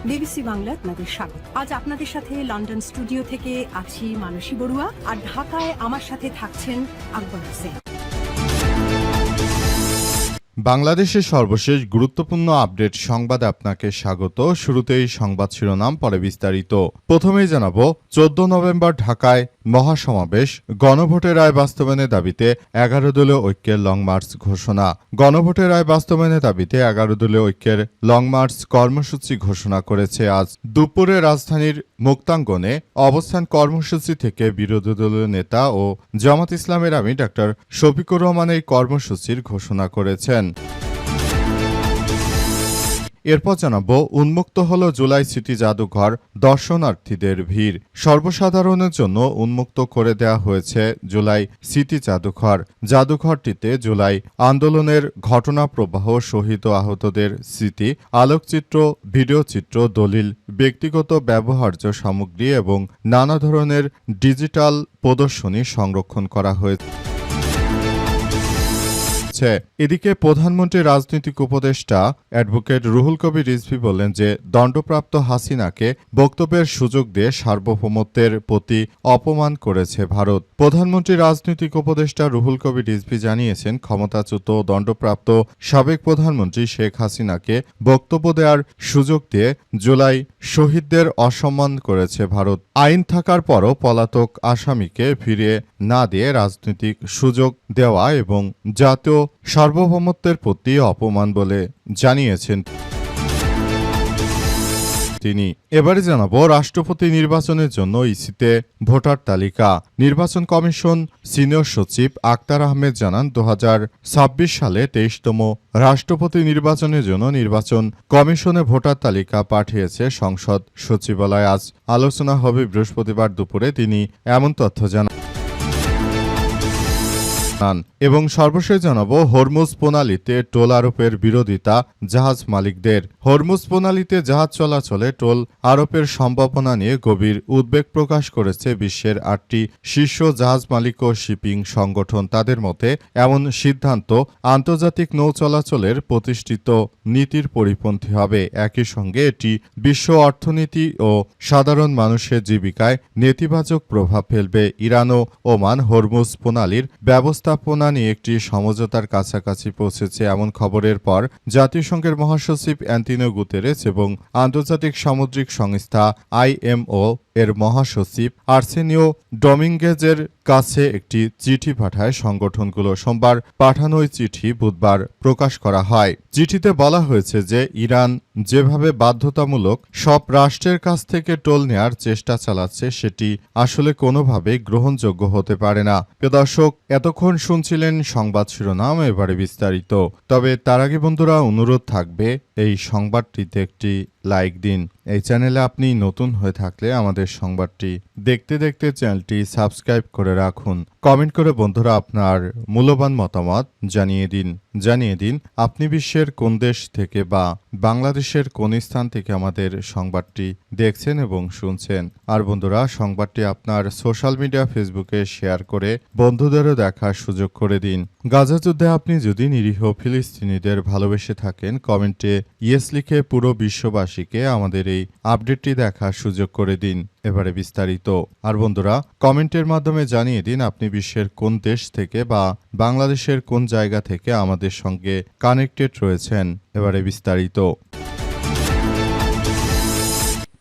BBC Bangla আপনাদের স্বাগত। আজ আপনাদের সাথে লন্ডন স্টুডিও থেকে আছি মানসী বড়ুয়া, আর ঢাকায় আমার সাথে থাকছেন আকবর হোসেন। বাংলাদেশের সর্বশেষ গুরুত্বপূর্ণ আপডেট সংবাদে আপনাকে স্বাগত। শুরুতেই সংবাদ শিরোনাম, পরে বিস্তারিত। প্রথমেই জানাবো, 14 নভেম্বর ঢাকায় মহাসমাবেশ, গণভোটের রায় বাস্তবায়নের দাবিতে 11 দলীয় ঐক্যের লং মার্চ ঘোষণা। গণভোটের রায় বাস্তবায়নের দাবিতে 11 দলীয় ঐক্যের লং মার্চ কর্মসূচি ঘোষণা করেছে। আজ দুপুরে রাজধানীর মুক্তাঙ্গনে অবস্থান কর্মসূচি থেকে বিরোধী দলীয় নেতা ও জামাত ইসলামের আমির ডা. শফিকুর রহমান এই কর্মসূচির ঘোষণা করেছেন। এরপর জানাবো, উন্মুক্ত হল জুলাই সিটি জাদুঘর, দর্শনার্থীদের ভিড়। সর্বসাধারণের জন্য উন্মুক্ত করে দেওয়া হয়েছে জুলাই সিটি জাদুঘর। জাদুঘরটিতে জুলাই আন্দোলনের ঘটনা প্রবাহ, শহীদ ও আহতদের স্মৃতি, আলোকচিত্র, ভিডিওচিত্র, দলিল, ব্যক্তিগত ব্যবহার্য সামগ্রী এবং নানা ধরনের ডিজিটাল প্রদর্শনী সংরক্ষণ করা হয়েছে। এদিকে প্রধানমন্ত্রীর রাজনৈতিক উপদেষ্টা অ্যাডভোকেট রুহুল কবির রিজভী বললেন যে দণ্ডপ্রাপ্ত হাসিনাকে বক্তব্যের সুযোগ দিয়ে সার্বভৌমত্বের প্রতি অপমান করেছে ভারত। প্রধানমন্ত্রীর রাজনৈতিক উপদেষ্টা রুহুল কবির রিজভী জানিয়েছেন, ক্ষমতাচ্যুত দণ্ডপ্রাপ্ত সাবেক প্রধানমন্ত্রী শেখ হাসিনাকে বক্তব্য দেওয়ার সুযোগ দিয়ে জুলাই শহীদদের অসম্মান করেছে ভারত। আইন থাকার পরও পলাতক আসামিকে ফিরিয়ে না দিয়ে রাজনৈতিক সুযোগ দেওয়া এবং জাতীয় সার্বভৌমত্বের প্রতি অপমান বলে জানিয়েছেন তিনি। এবারে জানাবো, রাষ্ট্রপতি নির্বাচনের জন্য ইসিতে ভোটার তালিকা। নির্বাচন কমিশন সিনিয়র সচিব আক্তার আহমেদ জানান, 2026 সালে 23তম রাষ্ট্রপতি নির্বাচনের জন্য নির্বাচন কমিশনে ভোটার তালিকা পাঠিয়েছে সংসদ সচিবালয়। আজ আলোচনা হবে বৃহস্পতিবার দুপুরে। তিনি এমন তথ্য জানান। এবং সর্বশেষ জানাবো, হরমুজ প্রণালীতে টোল আরোপের বিরোধিতা জাহাজ মালিকদের। হরমুজ প্রণালীতে জাহাজ চলাচলে টোল আরোপের সম্ভাবনা নিয়ে গভীর উদ্বেগ প্রকাশ করেছে বিশ্বের 8টি শীর্ষ জাহাজ মালিক ও শিপিং সংগঠন। তাদের মতে এমন সিদ্ধান্ত আন্তর্জাতিক নৌ চলাচলের প্রতিষ্ঠিত নীতির পরিপন্থী হবে। একই সঙ্গে এটি বিশ্ব অর্থনীতি ও সাধারণ মানুষের জীবিকায় নেতিবাচক প্রভাব ফেলবে। ইরান ও ওমান হরমুজ প্রণালীর ব্যবস্থাপনা নিয়ে একটি সমঝোতার কাছাকাছি পৌঁছেছে। এমন খবরের পর জাতিসংঘের মহাসচিব অ্যান্টোনিও গুতেরেস এবং আন্তর্জাতিক সামুদ্রিক সংস্থা IMO এর মহাসচিব আর্সেনিও ডমিঙ্গেজের কাছে একটি চিঠি পাঠায় সংগঠনগুলো। সোমবার পাঠানো ওই চিঠি বুধবার প্রকাশ করা হয়। চিঠিতে বলা হয়েছে যে ইরান যেভাবে বাধ্যতামূলক সব রাষ্ট্রের কাছ থেকে টোল নেয়ার চেষ্টা চালাচ্ছে সেটি আসলে কোনোভাবেই গ্রহণযোগ্য হতে পারে না। প্রিয় দর্শক, এতক্ষণ শুনছিলেন সংবাদ শিরোনাম, এবারে বিস্তারিত। তবে তার আগে বন্ধুরা, অনুরোধ থাকবে এই সংবাদটিতে একটি লাইক দিন। এই চ্যানেলে আপনি নতুন হয়ে থাকলে আমাদের সংবাদটি দেখতে দেখতে চ্যানেলটি সাবস্ক্রাইব করে রাখুন। কমেন্ট করে বন্ধুরা আপনার মূল্যবান মতামত জানিয়ে দিন আপনি বিশ্বের কোন দেশ থেকে বা বাংলাদেশের কোন স্থান থেকে আমাদের সংবাদটি দেখছেন এবং শুনছেন। আর বন্ধুরা, সংবাদটি আপনার সোশ্যাল মিডিয়া ফেসবুকে শেয়ার করে বন্ধুদেরও দেখার সুযোগ করে দিন। গাজা যুদ্ধে আপনি যদি নিরীহ ফিলিস্তিনিদের ভালোবেসে থাকেন, কমেন্টে ইয়েস লিখে পুরো বিশ্ববাসীকে আমাদের এই আপডেটটি দেখার সুযোগ করে দিন। এবারে বিস্তারিত। আর বন্ধুরা, কমেন্টের মাধ্যমে জানিয়ে দিন আপনি বিশ্বের কোন দেশ থেকে বা বাংলাদেশের কোন জায়গা থেকে আমাদের সঙ্গে কানেক্টেড রয়েছেন। এবারে বিস্তারিত।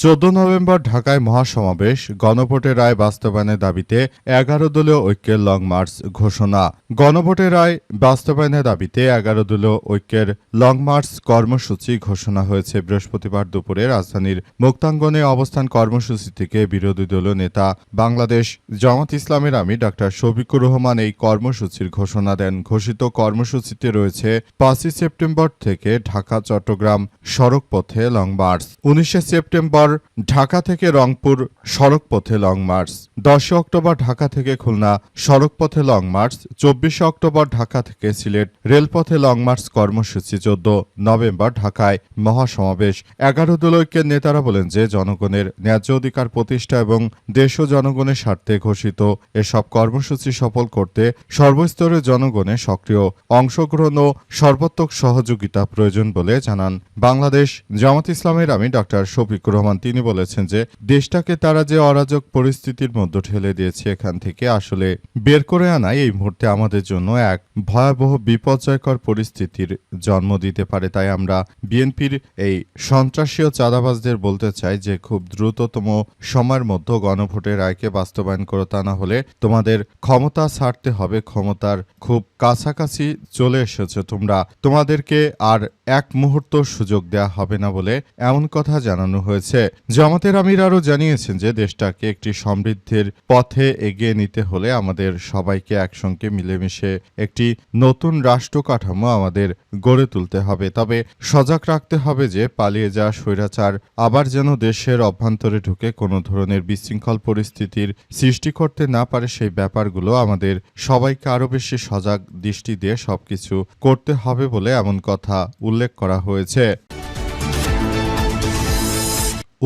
14 নভেম্বর ঢাকায় মহাসমাবেশ, গণভোটের রায় বাস্তবায়নের দাবিতে 11 দলীয় ঐক্যের লং মার্চ ঘোষণা। গণভোটের রায় বাস্তবায়নের দাবিতে 11 দলীয় ঐক্যের লং মার্চ কর্মসূচি ঘোষণা হয়েছে। বৃহস্পতিবার দুপুরে রাজধানীর মুক্তাঙ্গনে অবস্থান কর্মসূচি থেকে বিরোধী দলীয় নেতা বাংলাদেশ জামাত ইসলামের আমির ডা. শফিকুর রহমান এই কর্মসূচির ঘোষণা দেন। ঘোষিত কর্মসূচিতে রয়েছে 5 সেপ্টেম্বর থেকে ঢাকা চট্টগ্রাম সড়ক পথে লং মার্চ, 19 সেপ্টেম্বর এরপর ঢাকা থেকে রংপুর সড়কপথে লং মার্চ, 10 অক্টোবর ঢাকা থেকে খুলনা সড়কপথে লং মার্চ, 24 অক্টোবর ঢাকা থেকে সিলেট রেলপথে লং মার্চ কর্মসূচি, 14 নভেম্বর ঢাকায় মহাসমাবেশ। 11 দলৈক্যের নেতারা বলেন যে জনগণের ন্যায্য অধিকার প্রতিষ্ঠা এবং দেশ ও জনগণের স্বার্থে ঘোষিত এসব কর্মসূচি সফল করতে সর্বস্তরের জনগণের সক্রিয় অংশগ্রহণ ও সর্বাত্মক সহযোগিতা প্রয়োজন বলে জানান বাংলাদেশ জামাত ইসলামের আমির ডক্টর শফিকুর রহমান। তিনি বলেছেন যে দেশটাকে তারা যে অরাজক পরিস্থিতির মধ্যে ঠেলে দিয়েছে, এখান থেকে আসলে বের করে আনাই এই মুহূর্তে আমাদের জন্য এক ভয়াবহ বিপর্যয়কর পরিস্থিতির জন্ম দিতে পারে। তাই আমরা বিএনপির এই সন্ত্রাসী ও চাঁদাবাজদের বলতে চাই যে খুব দ্রুততম সময়ের মধ্যে গণভোটের রায়কে বাস্তবায়ন করো, তা না হলে তোমাদের ক্ষমতা ছাড়তে হবে। ক্ষমতার খুব কাছাকাছি চলে এসেছে তোমরা, তোমাদেরকে আর এক মুহূর্ত সুযোগ দেয়া হবে না বলে এমন কথা জানানো হয়েছে। জামাতের আমির আরও জানিয়েছেন যে দেশটাকে একটি সমৃদ্ধির পথে এগিয়ে নিতে হলে আমাদের সবাইকে একসঙ্গে মিলেমিশে একটি নতুন রাষ্ট্র কাঠামো আমাদের গড়ে তুলতে হবে। তবে সজাগ রাখতে হবে যে পালিয়ে যাওয়া স্বৈরাচার আবার যেন দেশের অভ্যন্তরে ঢুকে কোনো ধরনের বিশৃঙ্খল পরিস্থিতির সৃষ্টি করতে না পারে, সেই ব্যাপারগুলো আমাদের সবাইকে আরও বেশি সজাগ দৃষ্টি দিয়ে সবকিছু করতে হবে বলে এমন কথা উল্লেখ করা হয়েছে।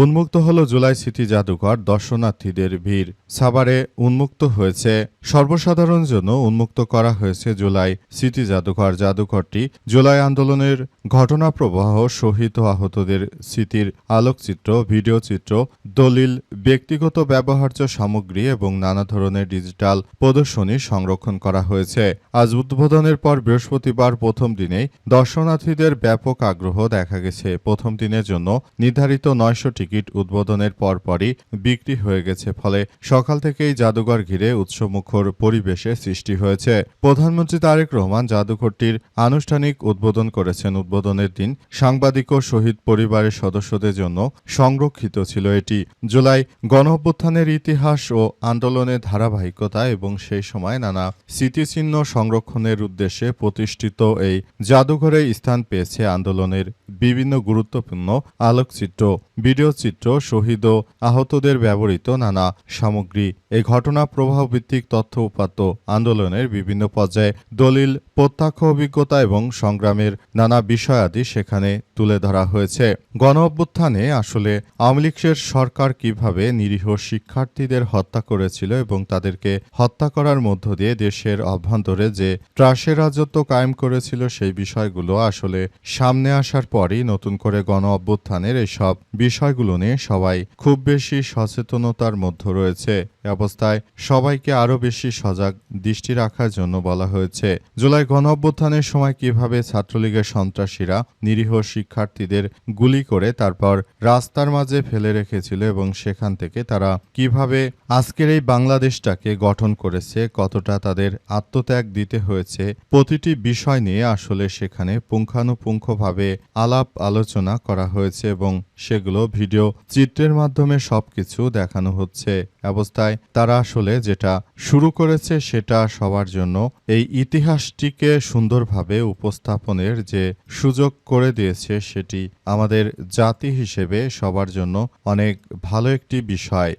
উন্মুক্ত হল জুলাই স্মৃতি জাদুঘর, দর্শনার্থীদের ভিড়। সাভারে উন্মুক্ত হয়েছে সর্বসাধারণের জন্য উন্মুক্ত করা হয়েছে জুলাই স্মৃতি জাদুঘর। জাদুঘরটি জুলাই আন্দোলনের ঘটনা প্রবাহ, শহীদ ও আহতদের স্মৃতির আলোকচিত্র, ভিডিও চিত্র, দলিল, ব্যক্তিগত ব্যবহার্য সামগ্রী এবং নানা ধরনের ডিজিটাল প্রদর্শনী সংরক্ষণ করা হয়েছে। আজ উদ্বোধনের পর বৃহস্পতিবার প্রথম দিনেই দর্শনার্থীদের ব্যাপক আগ্রহ দেখা গেছে। প্রথম দিনের জন্য নির্ধারিত 900 টিকিট উদ্বোধনের পরপরই বিক্রি হয়ে গেছে, ফলে সকাল থেকেই জাদুঘর ঘিরে উৎসবমুখর পরিবেশের সৃষ্টি হয়েছে। প্রধানমন্ত্রী তারেক রহমান জাদুঘরটির আনুষ্ঠানিক উদ্বোধন করেছেন। উদ্বোধনের দিন সাংবাদিক ও শহীদ পরিবারের সদস্যদের জন্য সংরক্ষিত ছিল এটি। জুলাই গণঅভ্যুত্থানের ইতিহাস ও আন্দোলনের ধারাবাহিকতা এবং সেই সময় নানা স্মৃতিচিহ্ন সংরক্ষণের উদ্দেশ্যে প্রতিষ্ঠিত এই জাদুঘরে স্থান পেয়েছে আন্দোলনের বিভিন্ন গুরুত্বপূর্ণ আলোকচিত্র, ভিডিও চিত্র, শহীদ ও আহতদের ব্যবহৃত নানা সামগ্রী। এই ঘটনা প্রবাহভিত্তিক তথ্য উপাত্ত, আন্দোলনের বিভিন্ন পর্যায়ে দলিল, প্রত্যক্ষ অভিজ্ঞতা এবং সংগ্রামের নানা বিষয়াদি সেখানে তুলে ধরা হয়েছে। গণ অভ্যুত্থানে আসলে আওয়ামী লীগের সরকার কিভাবে নিরীহ শিক্ষার্থীদের হত্যা করেছিল এবং তাদেরকে হত্যা করার মধ্য দিয়ে দেশের অভ্যন্তরে যে ত্রাসের রাজত্ব কায়েম করেছিল, সেই বিষয়গুলো আসলে সামনে আসার পরই নতুন করে গণ অভ্যুত্থানের এইসব বিষয়গুলো নিয়ে সবাই খুব বেশি সচেতনতার মধ্যে রয়েছে। অবস্থায় সবাইকে আরও বেশি সজাগ দৃষ্টি রাখার জন্য বলা হয়েছে। জুলাই গণ অভ্যুত্থানের সময় কিভাবে ছাত্রলীগের সন্ত্রাসীরা নিরীহ শিক্ষার্থীদের গুলি করে তারপর রাস্তার মাঝে ফেলে রেখেছিল এবং সেখান থেকে তারা কিভাবে আজকের এই বাংলাদেশটাকে গঠন করেছে, কতটা তাদের আত্মত্যাগ দিতে হয়েছে, প্রতিটি বিষয় নিয়ে আসলে সেখানে পুঙ্খানুপুঙ্খভাবে আলাপ আলোচনা করা হয়েছে এবং সেগুলো ভিডিও চিত্রের মাধ্যমে সবকিছু দেখানো হচ্ছে। অবস্থায় তারা আসলে যেটা শুরু করেছে সেটা সবার জন্য এই ইতিহাসটিকে সুন্দরভাবে উপস্থাপনের যে সুযোগ করে দিয়েছে, সেটি আমাদের জাতি হিসেবে সবার জন্য অনেক ভালো একটি বিষয়।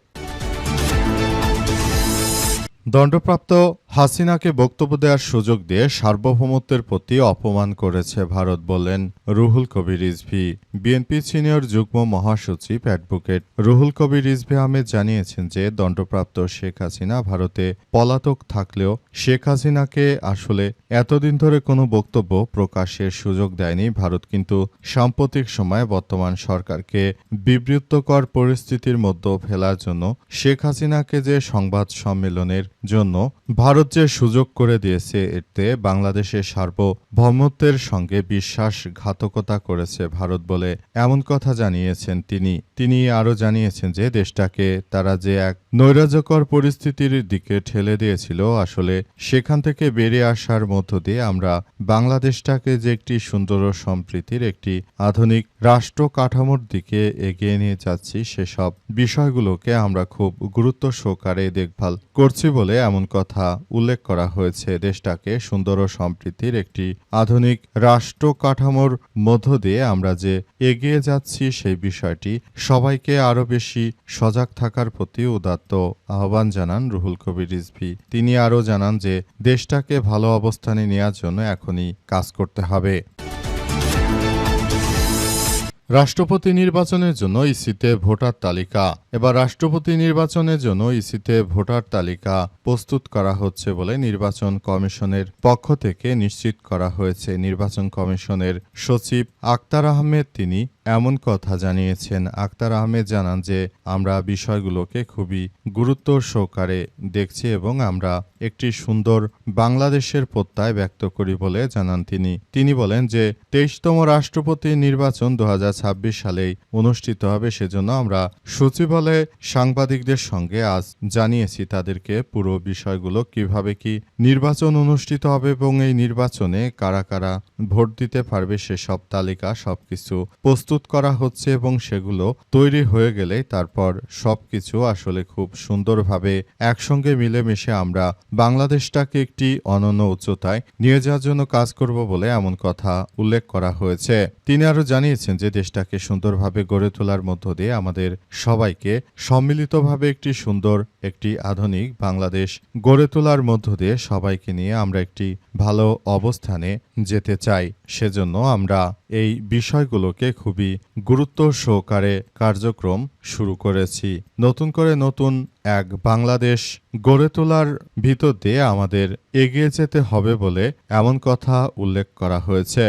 দণ্ডপ্রাপ্ত হাসিনাকে বক্তব্য দেওয়ার সুযোগ দিয়ে সার্বভৌমত্বের প্রতি অপমান করেছে ভারত, বললেন রুহুল কবির রিজভী। বিএনপি সিনিয়র যুগ্ম মহাসচিব অ্যাডভোকেট রুহুল কবির রিজভী আহমেদ জানিয়েছেন যে দণ্ডপ্রাপ্ত শেখ হাসিনা ভারতে পলাতক থাকলেও শেখ হাসিনাকে আসলে এতদিন ধরে কোনো বক্তব্য প্রকাশের সুযোগ দেয়নি ভারত, কিন্তু সাম্প্রতিক সময়ে বর্তমান সরকারকে বিবৃতকর পরিস্থিতির মধ্যে ফেলার জন্য শেখ হাসিনাকে যে সংবাদ সম্মেলনের জন্য ভারত যে সুযোগ করে দিয়েছে, এতে বাংলাদেশের সার্বভৌমত্বের সঙ্গে বিশ্বাসঘাতকতা করেছে ভারত বলে এমন কথা জানিয়েছেন তিনি আরও জানিয়েছেন যে দেশটাকে তারা যে এক নৈরাজ্যকর পরিস্থিতির দিকে ঠেলে দিয়েছিল, আসলে সেখান থেকে বেরিয়ে আসার মধ্য দিয়ে আমরা বাংলাদেশটাকে যে একটি সুন্দর ও সম্প্রীতির একটি আধুনিক রাষ্ট্র কাঠামোর দিকে এগিয়ে নিয়ে যাচ্ছি, সেসব বিষয়গুলোকে আমরা খুব গুরুত্ব সহকারে দেখভাল করছি বলে এমন কথা উল্লেখ করা হয়েছে দেশটাকে সুন্দর ও সম্প্রীতির একটি আধুনিক রাষ্ট্র কাঠামোর মধ্য দিয়ে আমরা যে এগিয়ে যাচ্ছি সেই বিষয়টি সবাইকে আরও বেশি সজাগ থাকার প্রতি উদাত্ত আহ্বান জানান রুহুল কবির রিজভী। তিনি আরও জানান যে দেশটাকে ভালো অবস্থানে নেওয়ার জন্য এখনই কাজ করতে হবে। রাষ্ট্রপতি নির্বাচনের জন্য ইসিতে ভোটার তালিকা। এবার রাষ্ট্রপতি নির্বাচনের জন্য ইসিতে ভোটার তালিকা প্রস্তুত করা হচ্ছে বলে নির্বাচন কমিশনের পক্ষ থেকে নিশ্চিত করা হয়েছে। নির্বাচন কমিশনের সচিব আক্তার আহমেদ তিনি এমন কথা জানিয়েছেন। আক্তার আহমেদ জানান যে আমরা বিষয়গুলোকে খুবই গুরুত্ব সহকারে দেখছি এবং আমরা একটি সুন্দর বাংলাদেশের প্রত্যয় ব্যক্ত করি বলে জানান তিনি বলেন যে ২৩তম রাষ্ট্রপতি নির্বাচন ২০২৬ সালেই অনুষ্ঠিত হবে। সেজন্য আমরা সচিবালয়ে সাংবাদিকদের সঙ্গে আজ জানিয়েছি তাদেরকে পুরো বিষয়গুলো কিভাবে কি নির্বাচন অনুষ্ঠিত হবে এবং এই নির্বাচনে কারা কারা ভোট দিতে পারবে সেসব তালিকা সবকিছু প্রস্তুত করা হচ্ছে এবং সেগুলো তৈরি হয়ে গেলে তারপর সবকিছু আসলে খুব সুন্দরভাবে একসঙ্গে মিলেমিশে আমরা বাংলাদেশটাকে একটি অনন্য উচ্চতায় নিয়ে যাওয়ার জন্য কাজ করব বলে এমন কথা উল্লেখ করা হয়েছে। তিনি আরও জানিয়েছেন যে দেশটাকে সুন্দরভাবে গড়ে তোলার মধ্য দিয়ে আমাদের সবাইকে সম্মিলিতভাবে একটি সুন্দর একটি আধুনিক বাংলাদেশ গড়ে তোলার মধ্য দিয়ে সবাইকে নিয়ে আমরা একটি ভালো অবস্থানে যেতে চাই। সেজন্য আমরা এই বিষয়গুলোকে খুবই গুরুত্ব সহকারে কার্যক্রম শুরু করেছি। নতুন করে নতুন এক বাংলাদেশ গড়ে তোলার ভিতর দিয়ে আমাদের এগিয়ে যেতে হবে বলে এমন কথা উল্লেখ করা হয়েছে।